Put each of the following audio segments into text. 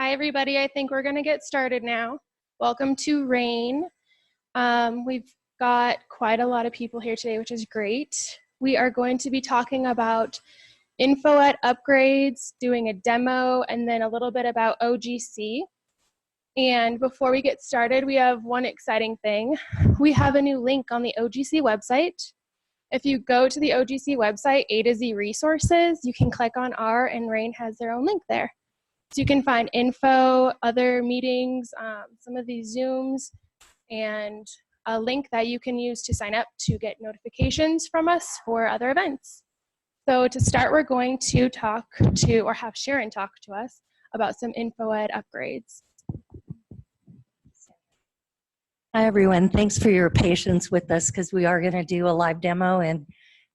Hi, everybody. I think we're going to get started now. Welcome to RAIN. We've got quite a lot of people here today, which is great. We are going to be talking about info at upgrades, doing a demo, and then a little bit about OGC. And before we get started, we have one exciting thing. We have a new link on the OGC website. If you go to the OGC website, A to Z resources, you can click on R, and RAIN has their own link there. So you can find info, other meetings, some of these Zooms, and a link that you can use to sign up to get notifications from us for other events. So to start, we're going to talk to, or have Sharon talk to us about some info ed upgrades. Hi, everyone. Thanks for your patience with us because we are going to do a live demo and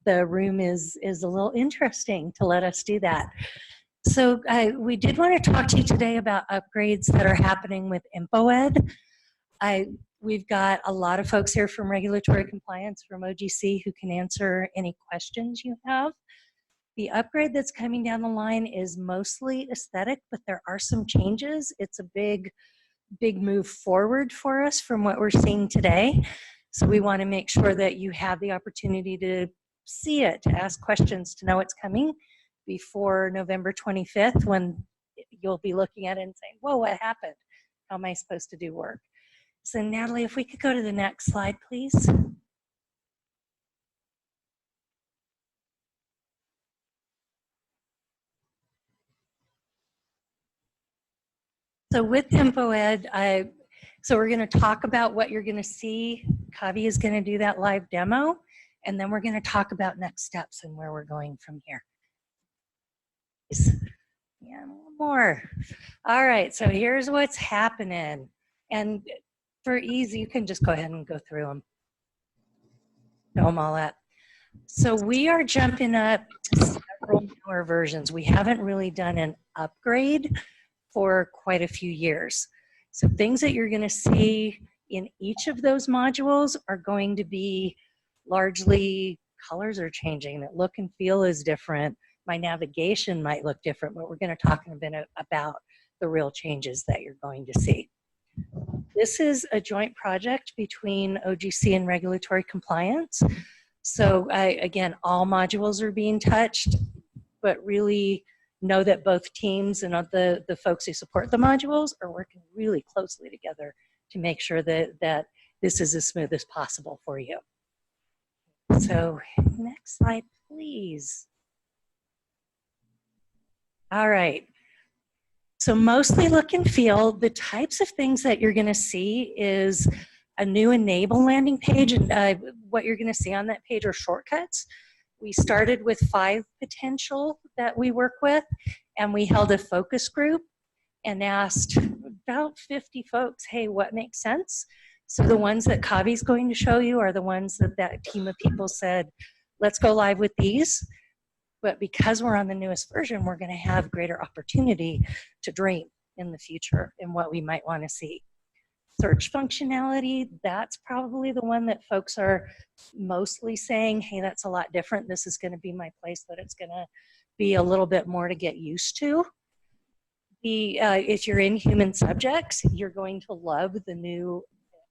the room is a little interesting to let us do that. So we did want to talk to you today about upgrades that are happening with InfoEd. We've got a lot of folks here from regulatory compliance from OGC who can answer any questions you have. The upgrade that's coming down the line is mostly aesthetic, but there are some changes. It's a big move forward for us from what we're seeing today. So we want to make sure that you have the opportunity to see it, to ask questions, to know what's coming before November 25th, when you'll be looking at it and saying, whoa, what happened? How am I supposed to do work? So Natalie, if we could go to the next slide, please. So with InfoEd, so we're going to talk about what you're going to see. Kavi is going to do that live demo, and then we're going to talk about next steps and where we're going from here. Yeah, one more. All right, so here's what's happening. And for ease, you can just go ahead and go through them. Know them all up. So we are jumping up to several newer versions. We haven't really done an upgrade for quite a few years. So things that you're going to see in each of those modules are going to be largely colors are changing, that look and feel is different. My navigation might look different, but we're going to talk in a bit about the real changes that you're going to see. This is a joint project between OGC and regulatory compliance. So again, all modules are being touched, but really know that both teams and the folks who support the modules are working really closely together to make sure that this is as smooth as possible for you. So next slide, please. All right. So mostly look and feel. The types of things that you're going to see is a new enable landing page, and what you're going to see on that page are shortcuts. We started with 5 potential that we work with, and we held a focus group and asked about 50 folks, hey, what makes sense? So the ones that Kavi's going to show you are the ones that that team of people said, let's go live with these. But because we're on the newest version, we're going to have greater opportunity to dream in the future and what we might want to see. Search functionality, that's probably the one that folks are mostly saying, hey, that's a lot different. This is going to be my place, but it's going to be a little bit more to get used to. If you're in human subjects, you're going to love the new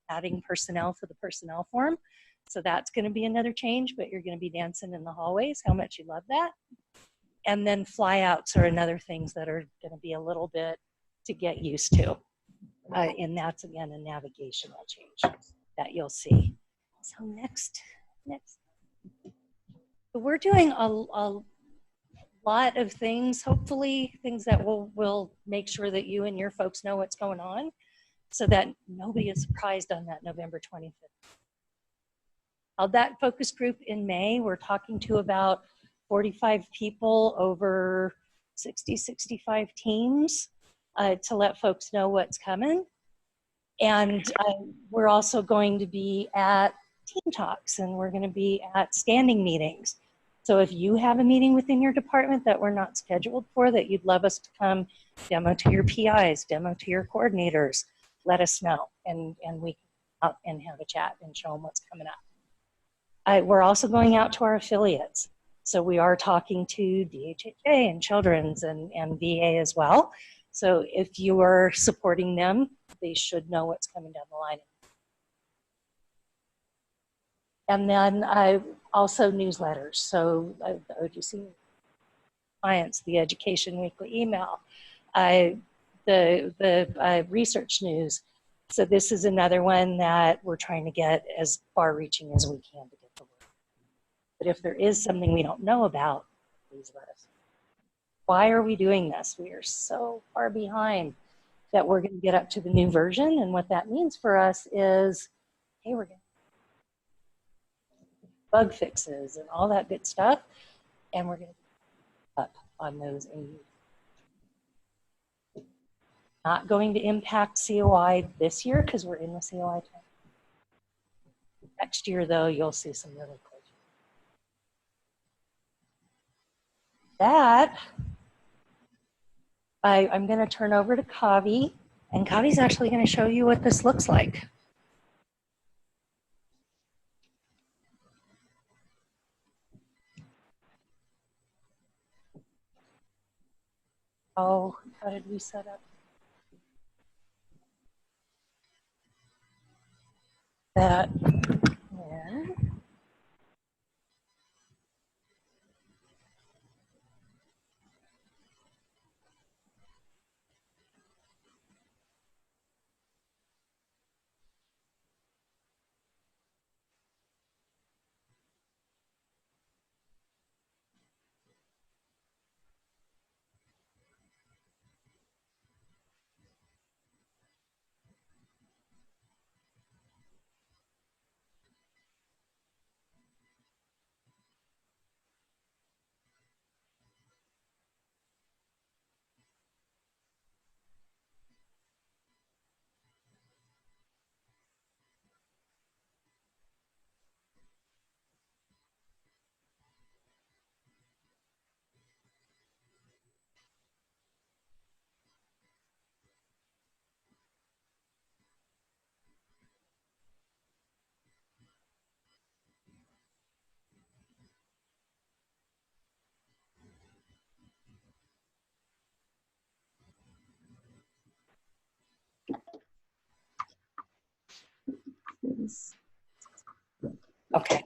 adding personnel to the personnel form. So that's going to be another change, but you're going to be dancing in the hallways, how much you love that. And then flyouts are another things that are going to be a little bit to get used to. And that's, again, a navigational change that you'll see. So next. So we're doing a lot of things, hopefully things that will make sure that you and your folks know what's going on so that nobody is surprised on that November 25th. That focus group in May, we're talking to about 45 people over 60, 65 teams to let folks know what's coming. And we're also going to be at team talks, and we're going to be at standing meetings. So if you have a meeting within your department that we're not scheduled for, that you'd love us to come demo to your PIs, demo to your coordinators, let us know, and we can come out and have a chat and show them what's coming up. We're also going out to our affiliates. So we are talking to DHHA and Children's and VA as well. So if you are supporting them, they should know what's coming down the line. And then also newsletters. So the OGC clients, the Education Weekly email, the research news. So this is another one that we're trying to get as far reaching as we can to get the word. But if there is something we don't know about, please let us know. Why are we doing this? We are so far behind that we're going to get up to the new version. And what that means for us is, hey, we're going to bug fixes and all that good stuff. And we're going to up on those. Not going to impact COI this year because we're in the COI time. Next year, though, you'll see some really cool. That I'm going to turn over to Kavi, and Kavi's actually going to show you what this looks like. Oh, how did we set up that? Yeah. Okay.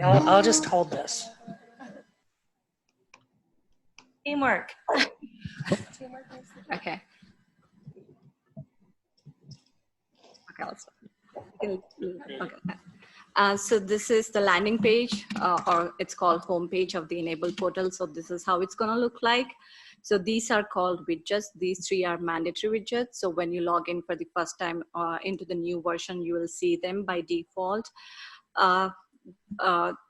I'll just hold this. Teamwork. Okay. Okay, I'll start. Okay. So this is the landing page, or it's called home page of the Enable portal. So this is how it's going to look like. So these are called widgets. These three are mandatory widgets. So when you log in for the first time into the new version, you will see them by default.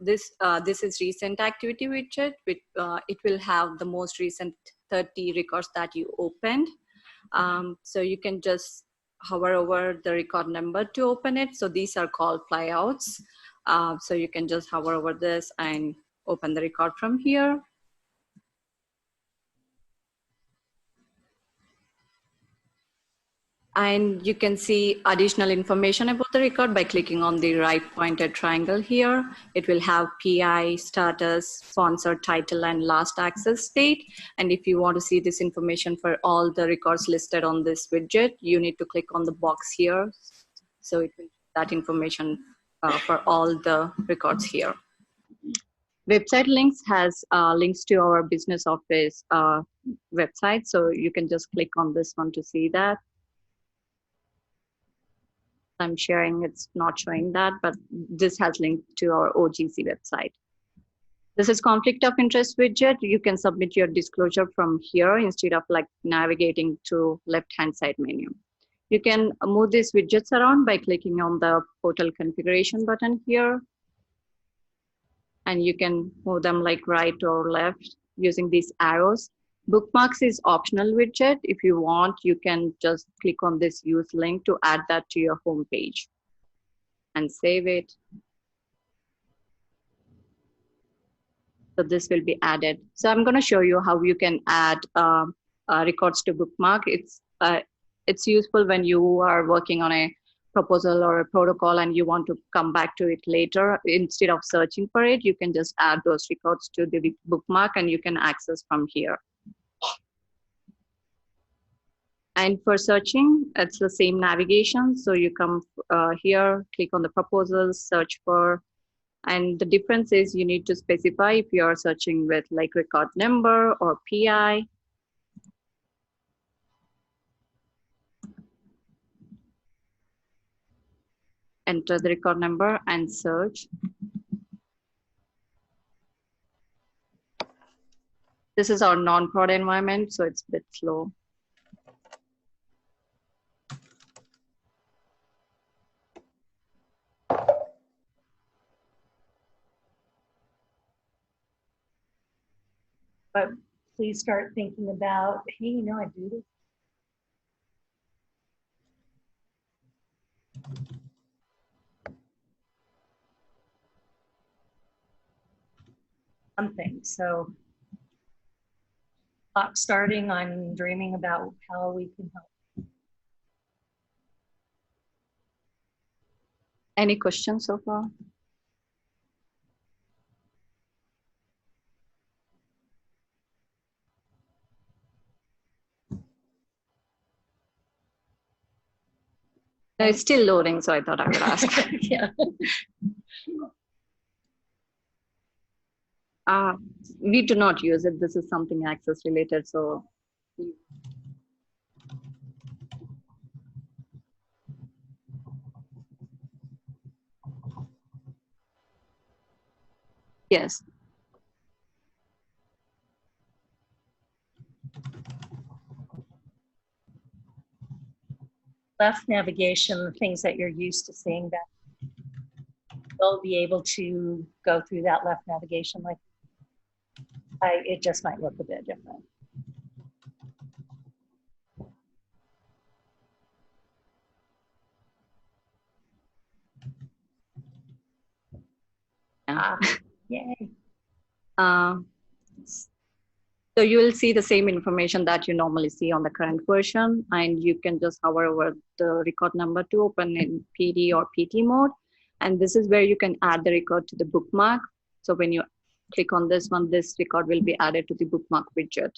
This is recent activity widget. It will have the most recent 30 records that you opened. So you can just hover over the record number to open it. So these are called flyouts. So you can just hover over this and open the record from here. And you can see additional information about the record by clicking on the right pointed triangle here. It will have PI, status, sponsor, title, and last access date. And if you want to see this information for all the records listed on this widget, you need to click on the box here. So it will that information for all the records here. Website links has links to our business office website. So you can just click on this one to see that. I'm sharing, it's not showing that, but this has linked to our OGC website. This is conflict of interest widget. You can submit your disclosure from here instead of like navigating to left-hand side menu. You can move these widgets around by clicking on the portal configuration button here. And you can move them like right or left using these arrows. Bookmarks is optional widget. If you want, you can just click on this use link to add that to your home page and save it. So this will be added. So I'm going to show you how you can add records to bookmark. It's useful when you are working on a proposal or a protocol and you want to come back to it later. Instead of searching for it, you can just add those records to the bookmark and you can access from here. And for searching, it's the same navigation. So you come here, click on the proposals, search for, and the difference is you need to specify if you are searching with like record number or PI. Enter the record number and search. This is our non-prod environment, so it's a bit slow. But please start thinking about, hey, you know, I do this. Something. So clock starting on dreaming about how we can help. Any questions so far? No, it's still loading, so I thought I would ask. Yeah. We do not use it. This is something access related, so. Yes. Left navigation, the things that you're used to seeing, that they'll be able to go through that left navigation. Like it just might look a bit different. Yay. So you will see the same information that you normally see on the current version, and you can just hover over the record number to open in PD or PT mode. And this is where you can add the record to the bookmark. So when you click on this one, this record will be added to the bookmark widget.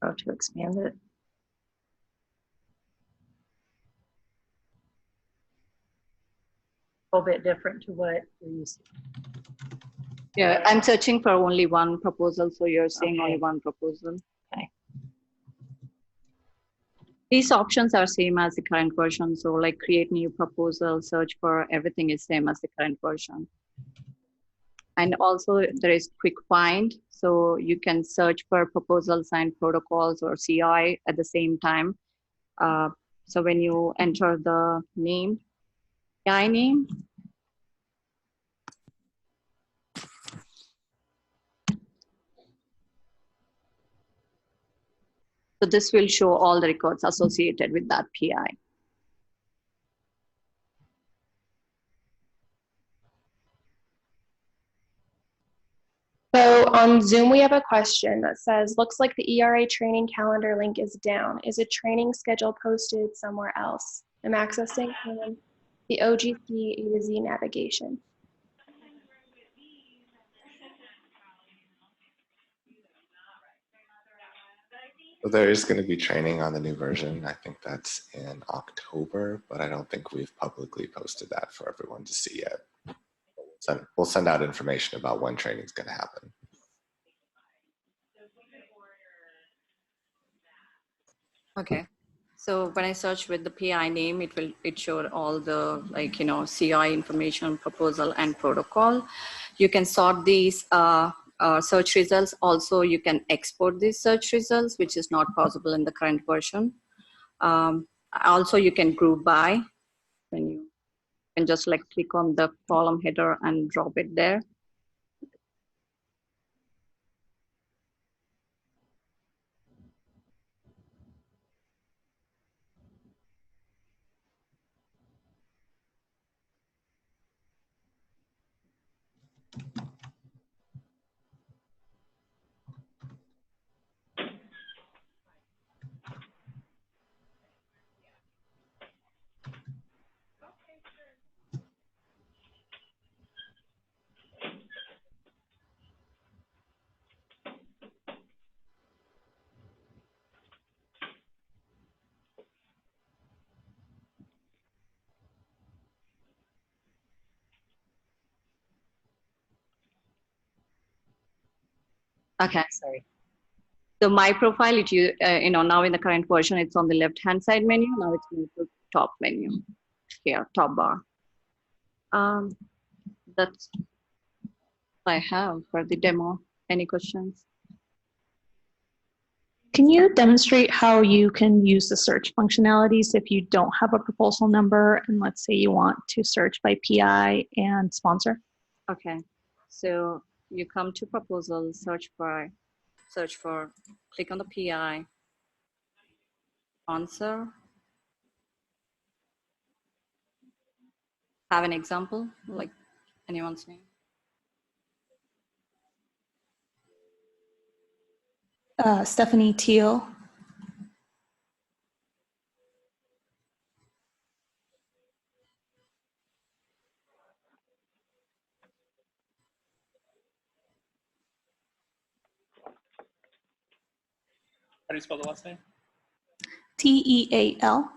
How to expand it. A little bit different to what we're used to. Yeah, I'm searching for only one proposal, so you're seeing Okay. only one proposal. Okay. These options are same as the current version. So like create new proposal, search for, everything is same as the current version. And also there is quick find. So you can search for proposals and protocols or CI at the same time. So when you enter the name, CI name, so this will show all the records associated with that PI. So on Zoom, we have a question that says, looks like the ERA training calendar link is down. Is a training schedule posted somewhere else? I'm accessing the OGC A to Z navigation. So there is going to be training on the new version. I think that's in October, but I don't think we've publicly posted that for everyone to see yet. So we'll send out information about when training is going to happen. Okay. So when I search with the PI name, it showed all the CI information, proposal, and protocol. You can sort these search results. Also, you can export these search results, which is not possible in the current version. Also, you can group by. When you can just click on the column header and drop it there. Okay. Sorry. So my profile, now in the current version, it's on the left-hand side menu. Now it's moved to top menu here, top bar. That's what I have for the demo. Any questions? Can you demonstrate how you can use the search functionalities if you don't have a proposal number and let's say you want to search by PI and sponsor? Okay, so you come to proposal, search for, click on the PI, sponsor. Have an example, like anyone's name? Stephanie Teal. How do you spell the last name? Teal.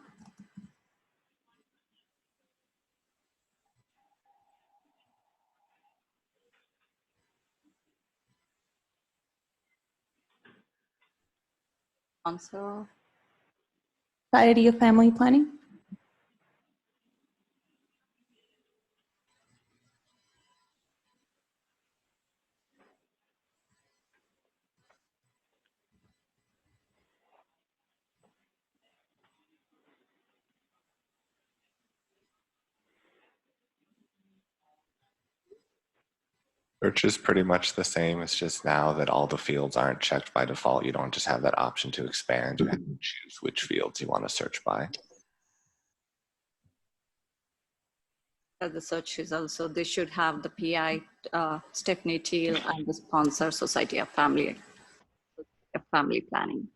Sponsor. Society of Family Planning. Search is pretty much the same. It's just now that all the fields aren't checked by default, you don't just have that option to expand. You have to choose which fields you want to search by. The search results, so they should have the PI, Stephanie Teal, and the sponsor, Society of Family Planning.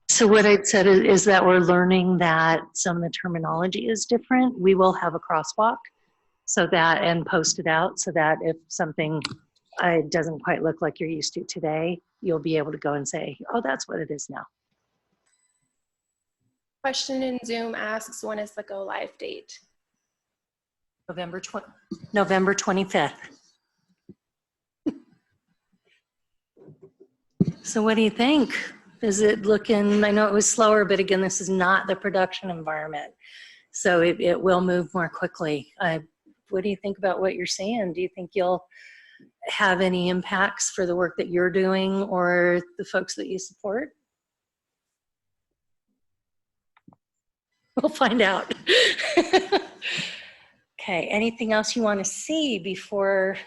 So what I'd said is that we're learning that some of the terminology is different. We will have a crosswalk and post it out so that if something doesn't quite look like you're used to today, you'll be able to go and say, oh, that's what it is now. Question in Zoom asks, when is the go live date? November 25th. So what do you think? Is it looking, I know it was slower, but again, this is not the production environment. So it will move more quickly. What do you think about what you're seeing? Do you think you'll have any impacts for the work that you're doing or the folks that you support? We'll find out. Okay, anything else you want to see before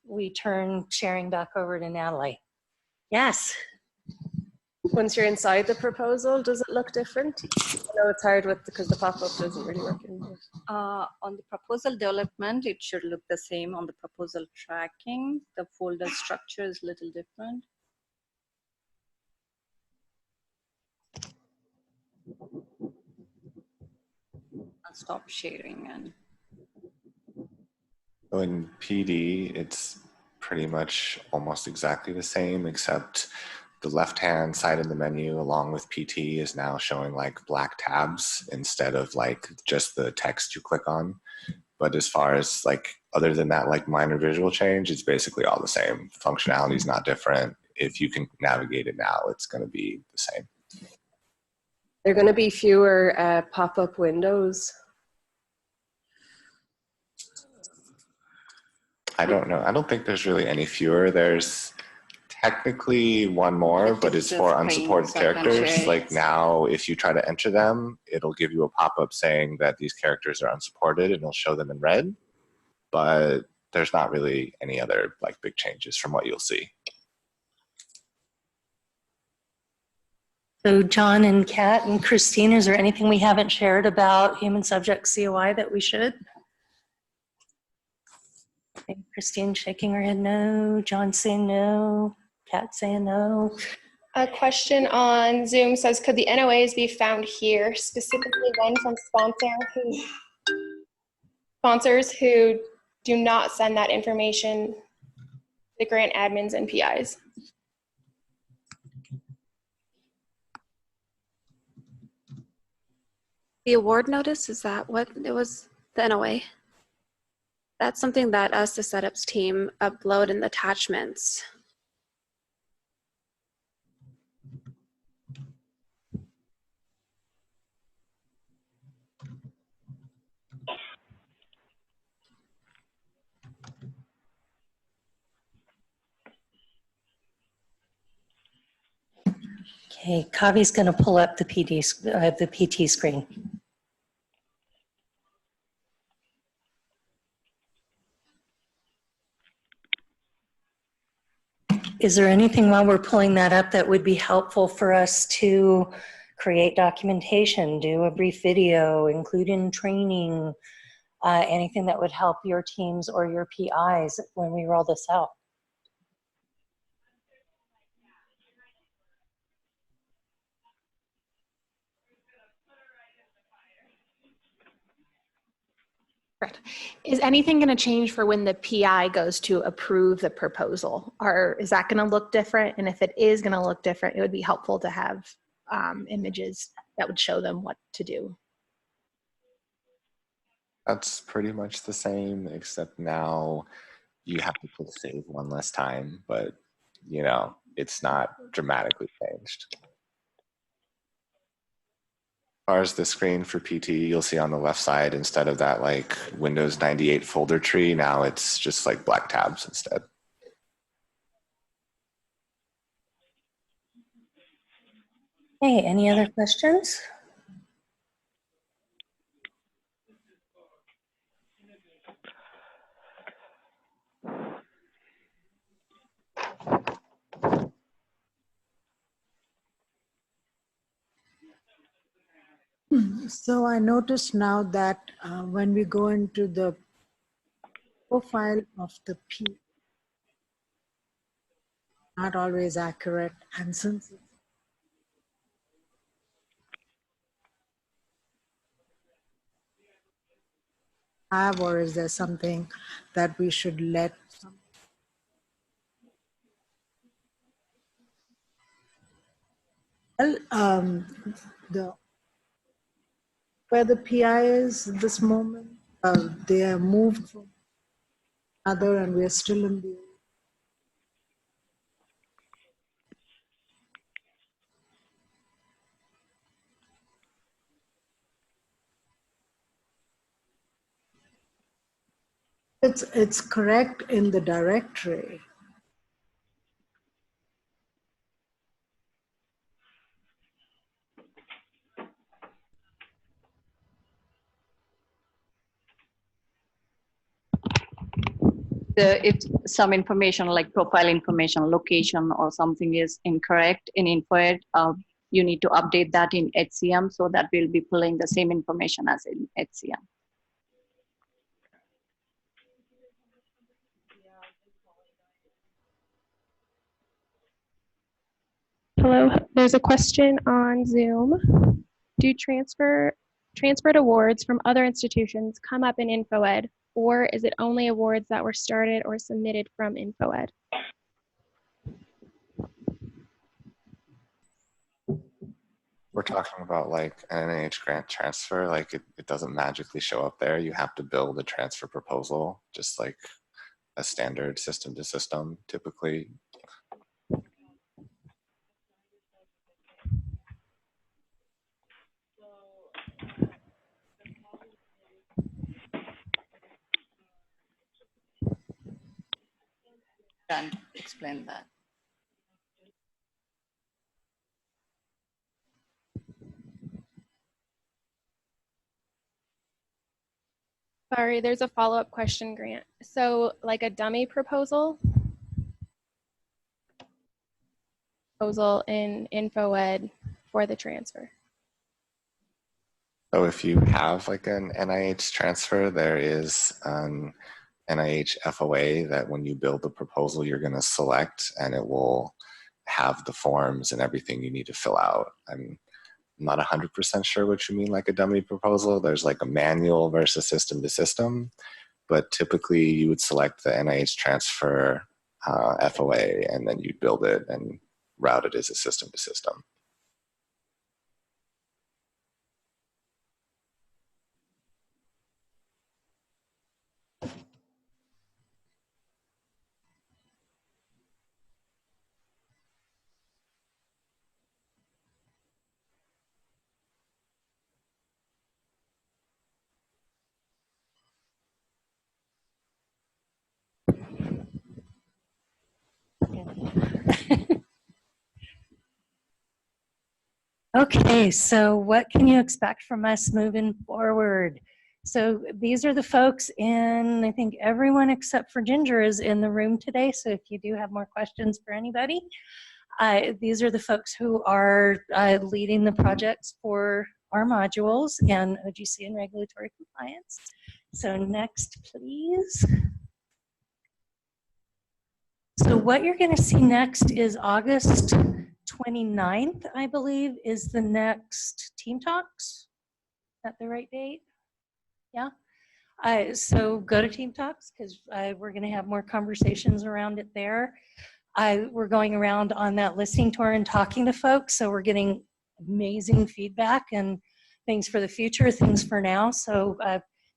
we turn sharing back over to Natalie? Yes. Once you're inside the proposal, does it look different? I know it's hard with because the pop-up doesn't really work in here. On the proposal development, it should look the same. On the proposal tracking, the folder structure is a little different. I'll stop sharing and. So in PD, it's pretty much almost exactly the same, except the left-hand side of the menu along with PT is now showing like black tabs instead of like just the text you click on. But as far as like, other than that, like minor visual change, it's basically all the same. Functionality is not different. If you can navigate it now, it's going to be the same. There are going to be fewer pop-up windows. I don't know. I don't think there's really any fewer. There's technically one more, but it's for unsupported characters. Like now, if you try to enter them, it'll give you a pop-up saying that these characters are unsupported and it'll show them in red. But there's not really any other like big changes from what you'll see. So John and Kat and Christine, is there anything we haven't shared about human subject COI that we should? Okay, Christine shaking her head no, John saying no, Kat saying no. A question on Zoom says, could the NOAs be found here, specifically one from sponsors who do not send that information to the grant admins and PIs? The award notice, is that what it was, the NOA? That's something that us, the setups team, upload in the attachments. Okay, Kavi's going to pull up the PT screen. Is there anything while we're pulling that up that would be helpful for us to create documentation, do a brief video, include in training, anything that would help your teams or your PIs when we roll this out? Correct. Is anything going to change for when the PI goes to approve the proposal? Or is that going to look different? And if it is going to look different, it would be helpful to have images that would show them what to do. That's pretty much the same, except now you have to click save one less time, but you know, it's not dramatically changed. As far as the screen for PT, you'll see on the left side, instead of that like Windows 98 folder tree, now it's just like black tabs instead. Hey, any other questions? So I noticed now that when we go into the profile of the P, not always accurate, and since have, or is there something that we should let where the PI is this moment, they are moved from other and we are still in the it's correct in the directory. if some information like profile information, location, or something is incorrect in InfoEd, you need to update that in HCM, so that we'll be pulling the same information as in HCM. Hello, there's a question on Zoom. Do transferred awards from other institutions come up in InfoEd, or is it only awards that were started or submitted from InfoEd? We're talking about like an NIH grant transfer, like it doesn't magically show up there. You have to build a transfer proposal, just like a standard system to system, typically. Dan, explain that. Sorry, there's a follow-up question, Grant. So like a dummy proposal in InfoEd for the transfer. So if you have like an NIH transfer, there is an NIH FOA that when you build the proposal, you're going to select, and it will have the forms and everything you need to fill out. I'm not 100% sure what you mean like a dummy proposal. There's like a manual versus system to system, but typically you would select the NIH transfer FOA, and then you'd build it and route it as a system to system. Okay, so what can you expect from us moving forward? So these are the folks in, I think everyone except for Ginger is in the room today. So if you do have more questions for anybody, these are the folks who are leading the projects for our modules and OGC and regulatory compliance. So next, please. So what you're going to see next is August 29th, I believe, is the next Team Talks. Is that the right date? Yeah. So go to Team Talks because we're going to have more conversations around it there. We're going around on that listening tour and talking to folks, so we're getting amazing feedback and things for the future, things for now. So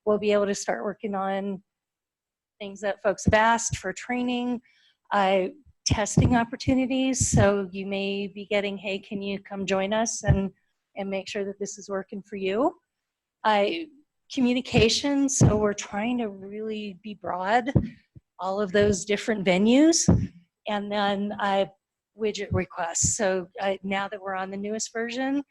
we'll be able to start working on things that folks have asked for training. Testing opportunities, so you may be getting, hey, can you come join us and make sure that this is working for you. Communication, so we're trying to really be broad, all of those different venues, and then widget requests. So now that we're on the newest version,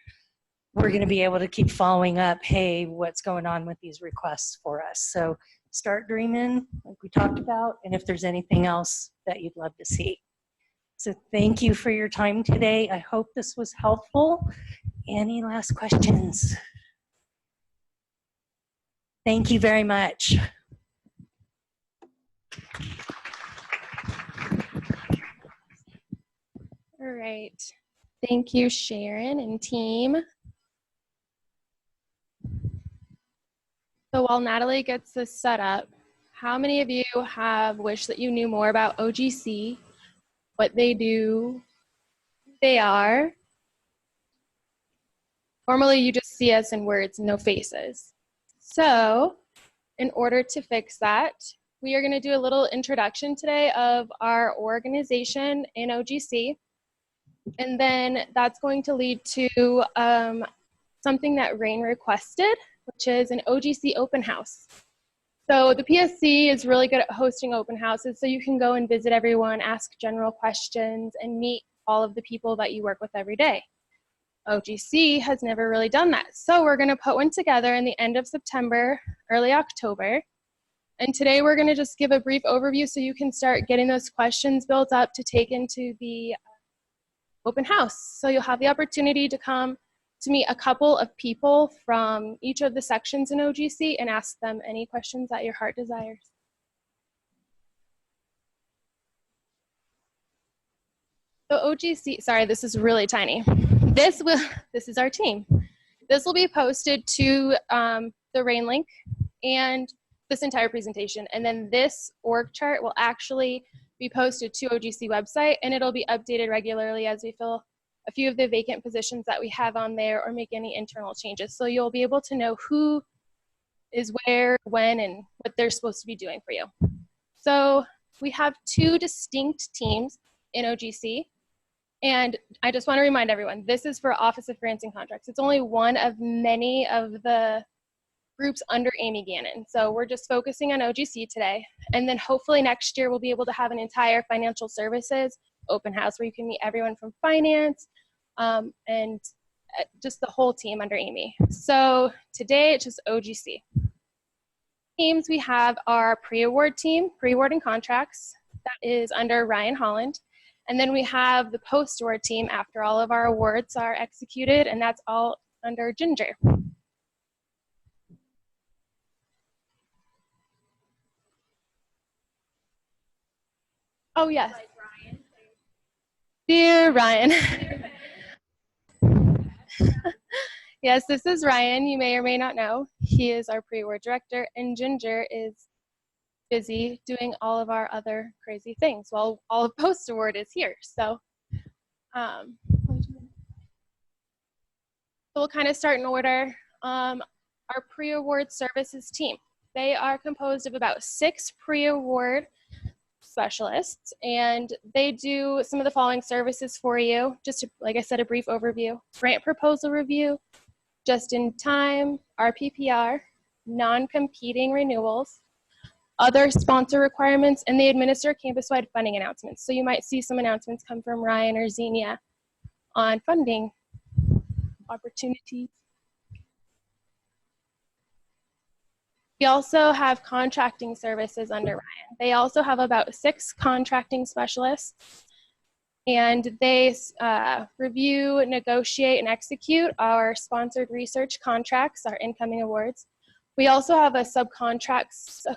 we're going to be able to keep following up, hey, what's going on with these requests for us. So start dreaming, like we talked about, and if there's anything else that you'd love to see. So thank you for your time today. I hope this was helpful. Any last questions? Thank you very much. All right. Thank you, Sharon and team. So while Natalie gets this set up, how many of you have wished that you knew more about OGC, what they do, who they are? Normally you just see us in words, no faces. So in order to fix that, we are going to do a little introduction today of our organization in OGC. And then that's going to lead to something that Rain requested, which is an OGC open house. So the PSC is really good at hosting open houses, so you can go and visit everyone, ask general questions, and meet all of the people that you work with every day. OGC has never really done that. So we're going to put one together in the end of September, early October. And today we're going to just give a brief overview so you can start getting those questions built up to take into the open house. So you'll have the opportunity to come to meet a couple of people from each of the sections in OGC and ask them any questions that your heart desires. So OGC, sorry, this is really tiny. This is our team. This will be posted to the RAIN link and this entire presentation. And then this org chart will actually be posted to OGC website, and it'll be updated regularly as we fill a few of the vacant positions that we have on there or make any internal changes. So you'll be able to know who is where, when, and what they're supposed to be doing for you. So we have two distinct teams in OGC. And I just want to remind everyone, this is for Office of Grants and Contracts. It's only one of many of the groups under Amy Gannon. So we're just focusing on OGC today. And then hopefully next year we'll be able to have an entire financial services open house where you can meet everyone from finance and just the whole team under Amy. So today it's just OGC. Teams we have our pre-award team, pre-award and contracts. That is under Ryan Holland. And then we have the post-award team after all of our awards are executed, and that's all under Ginger. Oh, yes. Dear Ryan. Yes, this is Ryan. You may or may not know. He is our pre-award director, and Ginger is busy doing all of our other crazy things while all of post-award is here. So we'll kind of start in order. Our pre-award services team. They are composed of about 6 pre-award specialists, and they do some of the following services for you. Just to, like I said, a brief overview: grant proposal review, just-in-time, RPPR, non-competing renewals, other sponsor requirements, and they administer campus-wide funding announcements. So you might see some announcements come from Ryan or Xenia on funding opportunities. We also have contracting services under Ryan. They also have about 6 contracting specialists, and they review, negotiate, and execute our sponsored research contracts, our incoming awards. We also have a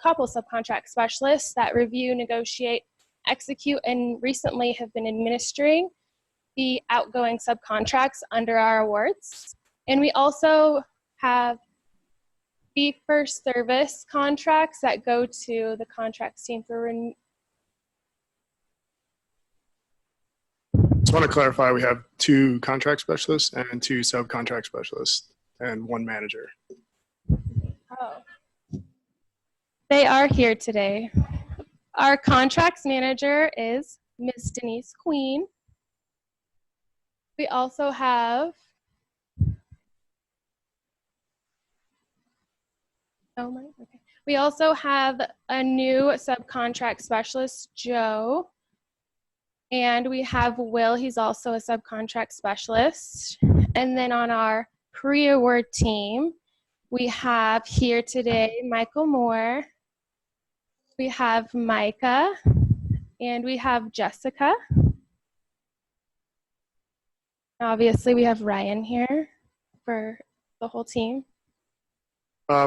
couple subcontract specialists that review, negotiate, execute, and recently have been administering the outgoing subcontracts under our awards. And we also have fee-for-service contracts that go to the contracts team for renewal. Just want to clarify, we have 2 contract specialists and 2 subcontract specialists and 1 manager. Oh. They are here today. Our contracts manager is Ms. Denise Queen. We also have We also have a new subcontract specialist, Joe, and we have Will. He's also a subcontract specialist. And then on our pre-award team, we have here today Michael Moore, we have Micah, and we have Jessica. Obviously, we have Ryan here for the whole team.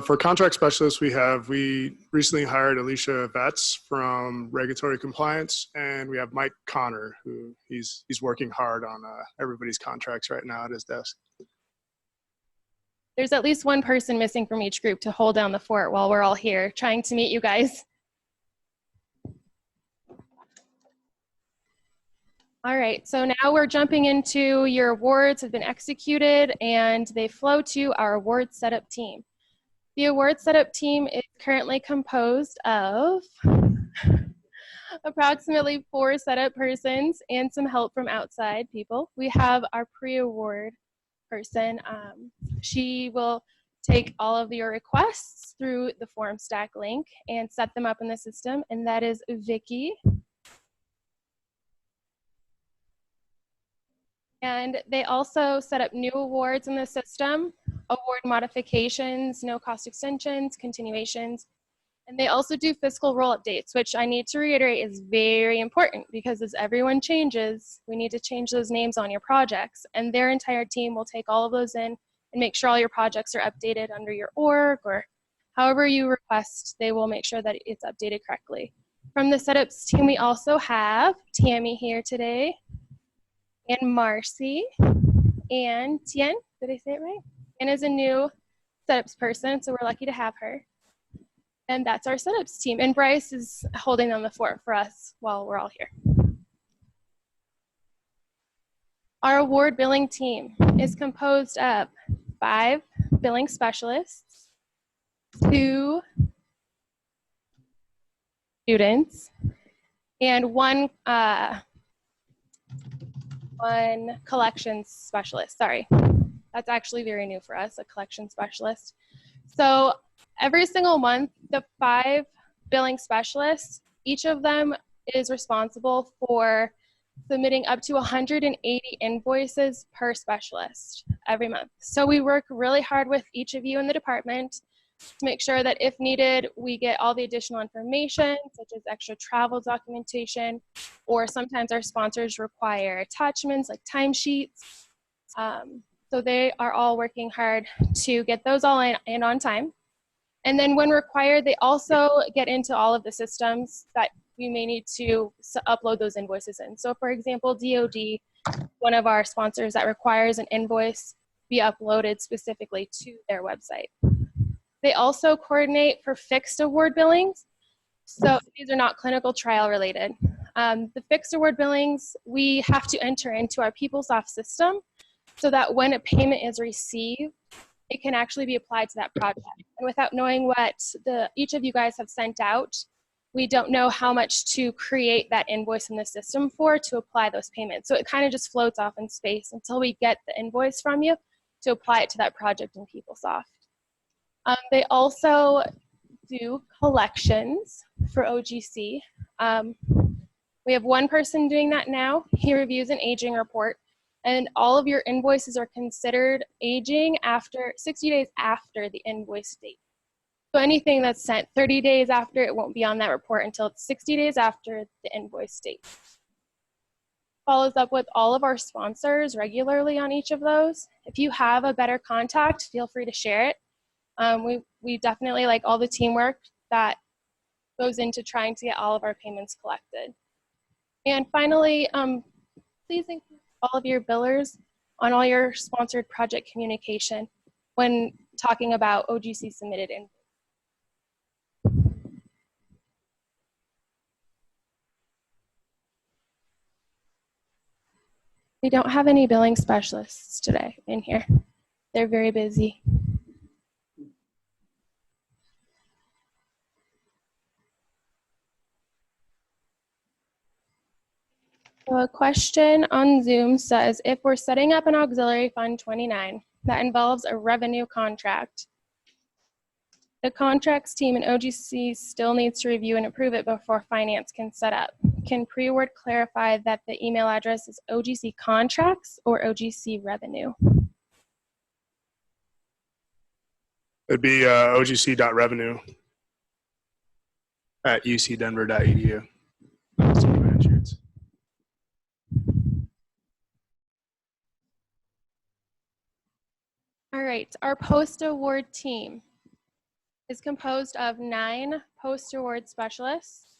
For contract specialists, we recently hired Alicia Vetz from regulatory compliance, and we have Mike Connor, who he's working hard on everybody's contracts right now at his desk. There's at least one person missing from each group to hold down the fort while we're all here trying to meet you guys. All right, so now we're jumping into your awards have been executed and they flow to our award setup team. The award setup team is currently composed of approximately 4 setup persons and some help from outside people. We have our pre-award person. She will take all of your requests through the form stack link and set them up in the system, and that is Vicky. And they also set up new awards in the system, award modifications, no cost extensions, continuations, And they also do fiscal roll updates, which I need to reiterate is very important because as everyone changes, we need to change those names on your projects. And their entire team will take all of those in and make sure all your projects are updated under your org or however you request, they will make sure that it's updated correctly. From the setups team, we also have Tammy here today, and Marcy, and Tien, did I say it right? Tien is a new setups person, so we're lucky to have her. And that's our setups team. And Bryce is holding down the fort for us while we're all here. Our award billing team is composed of 5 billing specialists, 2 students, and one collections specialist. Sorry, that's actually very new for us, a collection specialist. So every single month, the 5 billing specialists, each of them is responsible for submitting up to 180 invoices per specialist every month. So we work really hard with each of you in the department to make sure that if needed, we get all the additional information, such as extra travel documentation, or sometimes our sponsors require attachments like timesheets. So they are all working hard to get those all in on time. And then when required, they also get into all of the systems that we may need to upload those invoices in. So for example, DoD, one of our sponsors that requires an invoice be uploaded specifically to their website. They also coordinate for fixed award billings. So these are not clinical trial related. The fixed award billings, we have to enter into our PeopleSoft system so that when a payment is received, it can actually be applied to that project. And without knowing what each of you guys have sent out, we don't know how much to create that invoice in the system for to apply those payments. So it kind of just floats off in space until we get the invoice from you to apply it to that project in PeopleSoft. They also do collections for OGC. We have one person doing that now. He reviews an aging report, and all of your invoices are considered aging after 60 days after the invoice date. So anything that's sent 30 days after, it won't be on that report until it's 60 days after the invoice date. Follows up with all of our sponsors regularly on each of those. If you have a better contact, feel free to share it. We definitely like all the teamwork that goes into trying to get all of our payments collected. And finally, please include all of your billers on all your sponsored project communication when talking about OGC submitted invoices. We don't have any billing specialists today in here. They're very busy. So a question on Zoom says, if we're setting up an auxiliary fund 29 that involves a revenue contract, the contracts team in OGC still needs to review and approve it before finance can set up. Can Preaward clarify that the email address is OGC contracts or OGC revenue? It'd be ogc.revenue at ucdenver.edu. All right, our post-award team is composed of 9 post-award specialists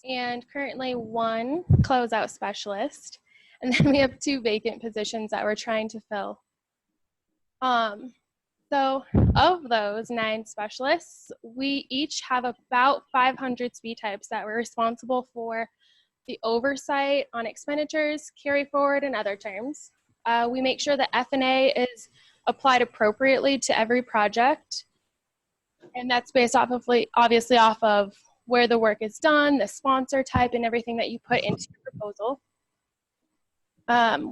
and currently 1 closeout specialist. And then we have 2 vacant positions that we're trying to fill. So of those 9 specialists, we each have about 500 speed types that we're responsible for the oversight on expenditures, carry forward, and other terms. We make sure that F&A is applied appropriately to every project. And that's based off of, obviously, off of where the work is done, the sponsor type, and everything that you put into your proposal.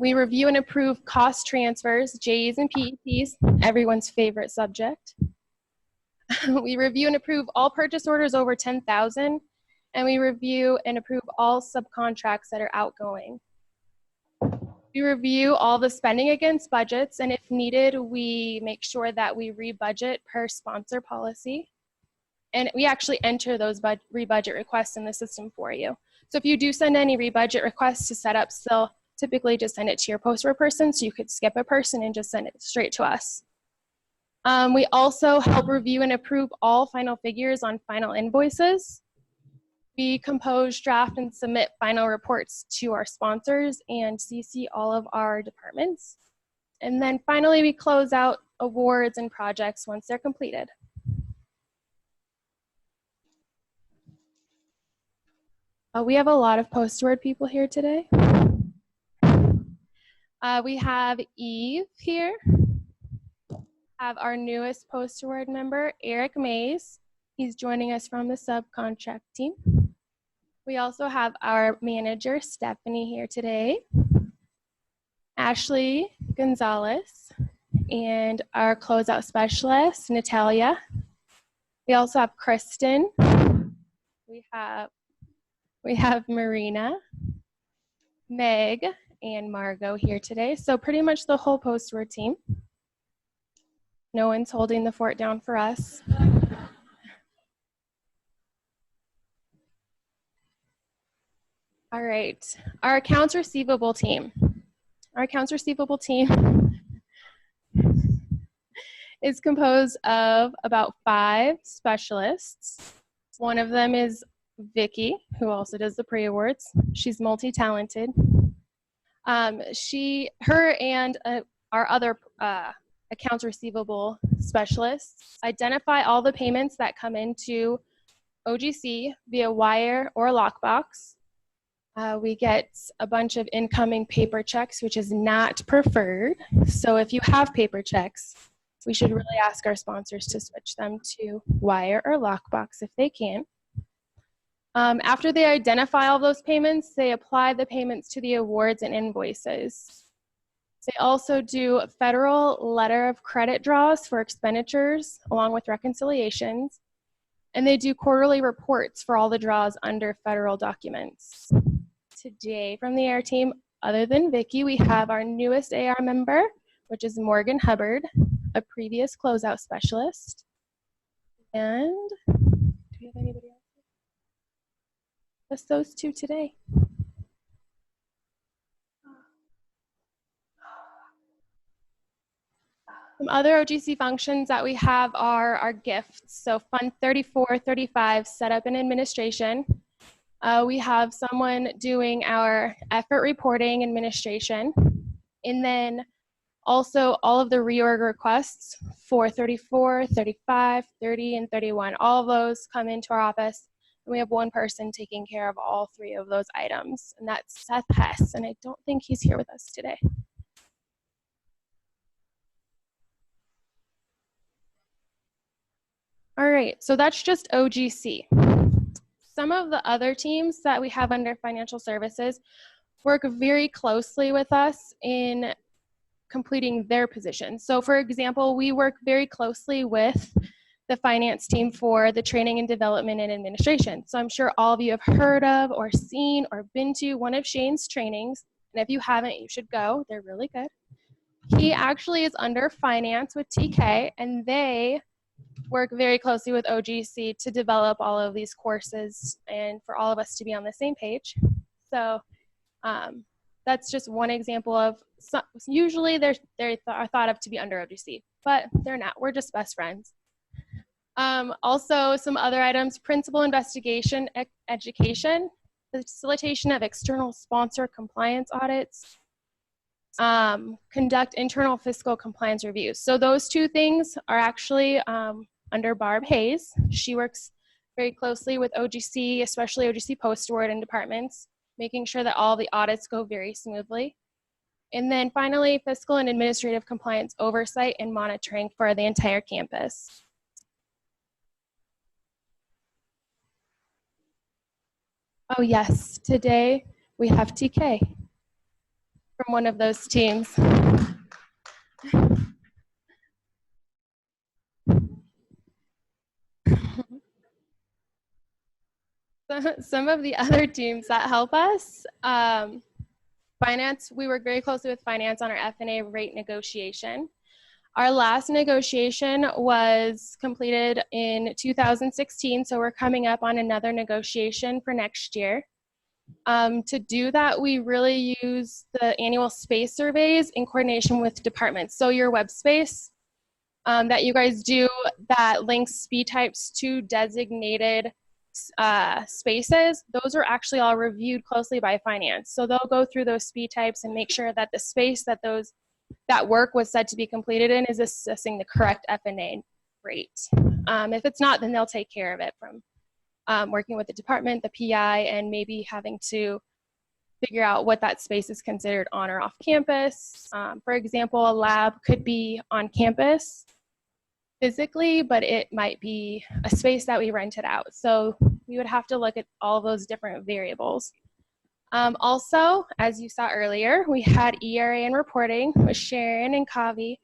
We review and approve cost transfers, JEs and PEPs, everyone's favorite subject. We review and approve all purchase orders over 10,000, and we review and approve all subcontracts that are outgoing. We review all the spending against budgets, and if needed, we make sure that we re-budget per sponsor policy. and we actually enter those rebudget requests in the system for you. So if you do send any rebudget requests to setups, they'll typically just send it to your PostAward person, so you could skip a person and just send it straight to us. We also help review and approve all final figures on final invoices. We compose, draft, and submit final reports to our sponsors and CC all of our departments. And then finally, we close out awards and projects once they're completed. We have a lot of PostAward people here today. We have Eve here. Have our newest PostAward member, Eric Mays. He's joining us from the subcontract team. We also have our manager, Stephanie, here today. Ashley Gonzalez, and our closeout specialist, Natalia. We also have Kristen. We have Marina, Meg, and Margot here today. So pretty much the whole PostAward team. No one's holding the fort down for us. All right, our accounts receivable team. Our accounts receivable team is composed of about 5 specialists. One of them is Vicky, who also does the pre-awards. She's multi-talented. Her and our other accounts receivable specialists identify all the payments that come into OGC via wire or lockbox. We get a bunch of incoming paper checks, which is not preferred. So if you have paper checks, we should really ask our sponsors to switch them to wire or lockbox if they can. After they identify all those payments, they apply the payments to the awards and invoices. They also do federal letter of credit draws for expenditures along with reconciliations. And they do quarterly reports for all the draws under federal documents. Today from the AR team, other than Vicky, we have our newest AR member, which is Morgan Hubbard, a previous closeout specialist. And do we have anybody else? Just those 2 today. Some other OGC functions that we have are our gifts. So Fund 34, 35, setup and administration. We have someone doing our effort reporting administration. And then also all of the reorg requests for 34, 35, 30, and 31. All of those come into our office. And we have one person taking care of all 3 of those items. And that's Seth Hess. And I don't think he's here with us today. All right, so that's just OGC. Some of the other teams that we have under financial services work very closely with us in completing their positions. So for example, we work very closely with the finance team for the training and development and administration. So I'm sure all of you have heard of or seen or been to one of Shane's trainings. And if you haven't, you should go. They're really good. He actually is under finance with TK, and they work very closely with OGC to develop all of these courses and for all of us to be on the same page. So that's just one example of, usually they're thought of to be under OGC, but they're not. We're just best friends. Also, some other items: principal investigation education, facilitation of external sponsor compliance audits, conduct internal fiscal compliance reviews. So those 2 things are actually under Barb Hayes. She works very closely with OGC, especially OGC PostAward and departments, making sure that all the audits go very smoothly. And then finally, fiscal and administrative compliance oversight and monitoring for the entire campus. Oh yes, today we have TK from one of those teams. Some of the other teams that help us, finance, we work very closely with finance on our F&A rate negotiation. Our last negotiation was completed in 2016, so we're coming up on another negotiation for next year. To do that, we really use the annual space surveys in coordination with departments. So your web space that you guys do that links speed types to designated spaces, those are actually all reviewed closely by finance. So they'll go through those speed types and make sure that the space that that work was said to be completed in is assessing the correct F&A rate. If it's not, then they'll take care of it from working with the department, the PI, and maybe having to figure out what that space is considered on or off campus. For example, a lab could be on campus physically, but it might be a space that we rented out. So we would have to look at all those different variables. Also, as you saw earlier, we had ERA and reporting with Sharon and Kavi,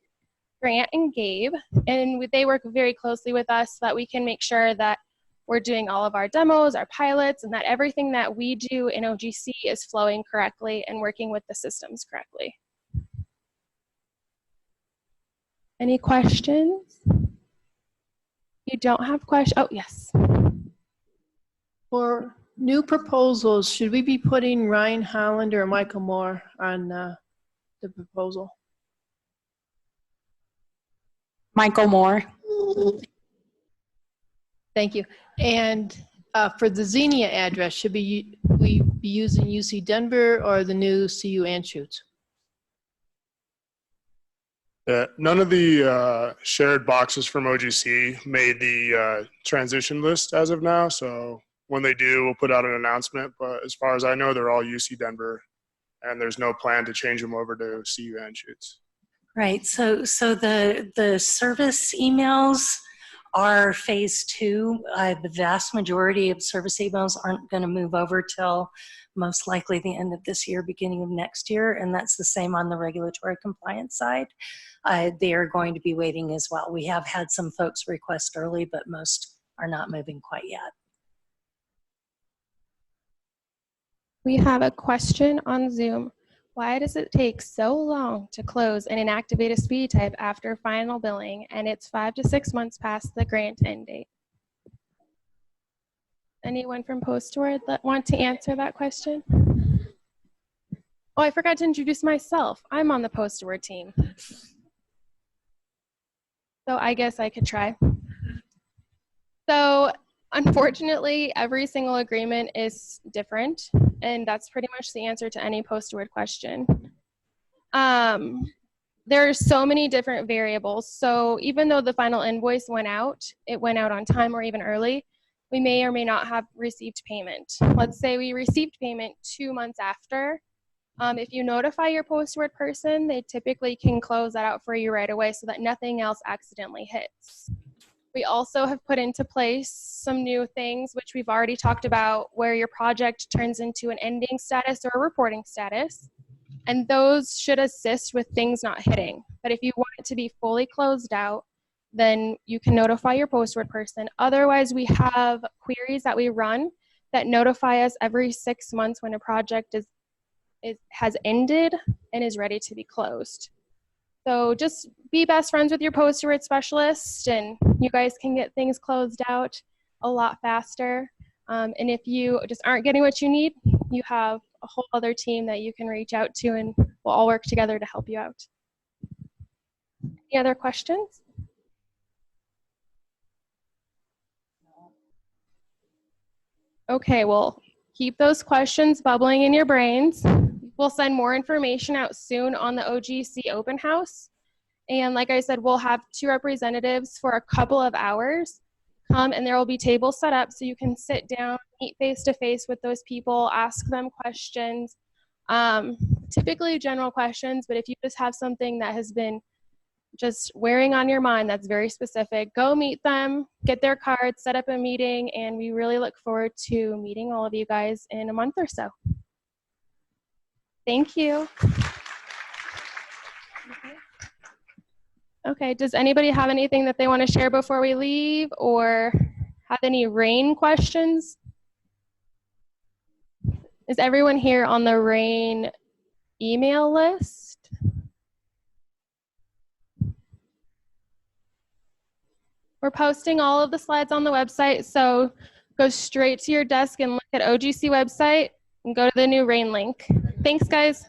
Grant and Gabe, and they work very closely with us so that we can make sure that we're doing all of our demos, our pilots, and that everything that we do in OGC is flowing correctly and working with the systems correctly. Any questions? You don't have questions? Oh, yes. For new proposals, should we be putting Ryan Holland or Michael Moore on the proposal? Michael Moore. Thank you. And for the Xenia address, should we be using UC Denver or the new CU Anschutz? None of the shared boxes from OGC made the transition list as of now. So when they do, we'll put out an announcement. But as far as I know, they're all UC Denver, and there's no plan to change them over to CU Anschutz. Right. So the service emails are phase 2. The vast majority of service emails aren't going to move over till most likely the end of this year, beginning of next year, and that's the same on the regulatory compliance side. They are going to be waiting as well. We have had some folks request early, but most are not moving quite yet. We have a question on Zoom. Why does it take so long to close and inactivate a speed type after final billing, and it's 5 to 6 months past the grant end date? Anyone from PostAward that want to answer that question? Oh, I forgot to introduce myself. I'm on the PostAward team. So I guess I could try. So unfortunately, every single agreement is different, and that's pretty much the answer to any PostAward question. There are so many different variables. So even though the final invoice went out, it went out on time or even early, we may or may not have received payment. Let's say we received payment 2 months after. If you notify your PostAward person, they typically can close that out for you right away so that nothing else accidentally hits. We also have put into place some new things, which we've already talked about, where your project turns into an ending status or a reporting status. And those should assist with things not hitting. But if you want it to be fully closed out, then you can notify your PostAward person. Otherwise, we have queries that we run that notify us every 6 months when a project has ended and is ready to be closed. So just be best friends with your PostAward specialist, and you guys can get things closed out a lot faster. And if you just aren't getting what you need, you have a whole other team that you can reach out to, and we'll all work together to help you out. Any other questions? Okay, well, keep those questions bubbling in your brains. We'll send more information out soon on the OGC open house. And like I said, we'll have 2 representatives for a couple of hours come, and there will be tables set up so you can sit down, meet face-to-face with those people, ask them questions, typically general questions, but if you just have something that has been just wearing on your mind that's very specific, go meet them, get their cards, set up a meeting, and we really look forward to meeting all of you guys in a month or so. Thank you. Okay, does anybody have anything that they want to share before we leave, or have any RAIN questions? Is everyone here on the RAIN email list? We're posting all of the slides on the website, so go straight to your desk and look at OGC website and go to the new RAIN link. Thanks, guys.